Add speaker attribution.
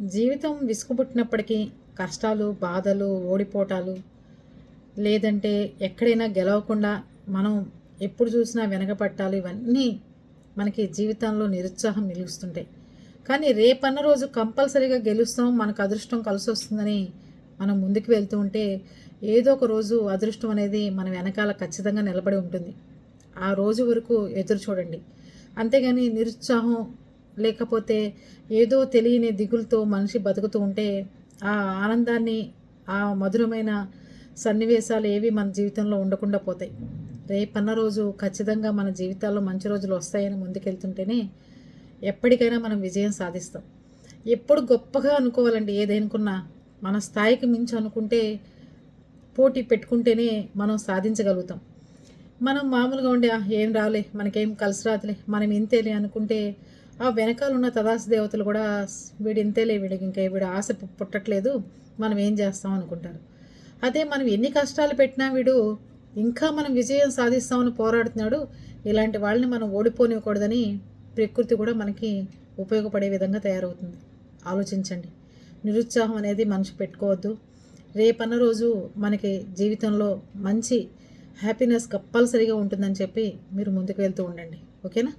Speaker 1: జీవితం విసుగుపుట్టినప్పటికీ కష్టాలు, బాధలు, ఓడిపోవటాలు, లేదంటే ఎక్కడైనా గెలవకుండా మనం ఎప్పుడు చూసినా వెనకపట్టాలు, ఇవన్నీ మనకి జీవితంలో నిరుత్సాహం మిగులుస్తుంటాయి. కానీ రేపన్న రోజు కంపల్సరీగా గెలుస్తాం, మనకు అదృష్టం కలిసొస్తుందని మనం ముందుకు వెళ్తూ ఉంటే ఏదో ఒక రోజు అదృష్టం అనేది మన వెనకాల ఖచ్చితంగా నిలబడి ఉంటుంది. ఆ రోజు వరకు ఎదురు చూడండి. అంతేగాని నిరుత్సాహం లేకపోతే ఏదో తెలియని దిగులుతో మనిషి బతుకుతూ ఉంటే ఆ ఆనందాన్ని, ఆ మధురమైన సన్నివేశాలు ఏవి మన జీవితంలో ఉండకుండా పోతాయి. రేపన్న రోజు ఖచ్చితంగా మన జీవితాల్లో మంచి రోజులు వస్తాయని ముందుకెళ్తుంటేనే ఎప్పటికైనా మనం విజయం సాధిస్తాం. ఎప్పుడు గొప్పగా అనుకోవాలండి. ఏదనుకున్నా మన స్థాయికి మించి అనుకుంటే, పోటీ పెట్టుకుంటేనే మనం సాధించగలుగుతాం. మనం మామూలుగా ఉండి ఏం రాలే, మనకేం కలిసి రాదులే, మనం ఇంతేలే అనుకుంటే ఆ వెనకాల ఉన్న తదాసు దేవతలు కూడా వీడు ఇంతేలే, వీడికి ఇంకా వీడు ఆశ పుట్టట్లేదు, మనం ఏం చేస్తాం అనుకుంటారు. అదే మనం ఎన్ని కష్టాలు పెట్టినా వీడు ఇంకా మనం విజయం సాధిస్తామని పోరాడుతున్నాడు, ఇలాంటి వాళ్ళని మనం ఓడిపోనివ్వకూడదని ప్రకృతి కూడా మనకి ఉపయోగపడే విధంగా తయారవుతుంది. ఆలోచించండి. నిరుత్సాహం అనేది మనిషి పెట్టుకోవద్దు. రేపన్న రోజు మనకి జీవితంలో మంచి హ్యాపీనెస్ కంపల్సరీగా ఉంటుందని చెప్పి మీరు ముందుకు వెళ్తూ ఉండండి. ఓకేనా?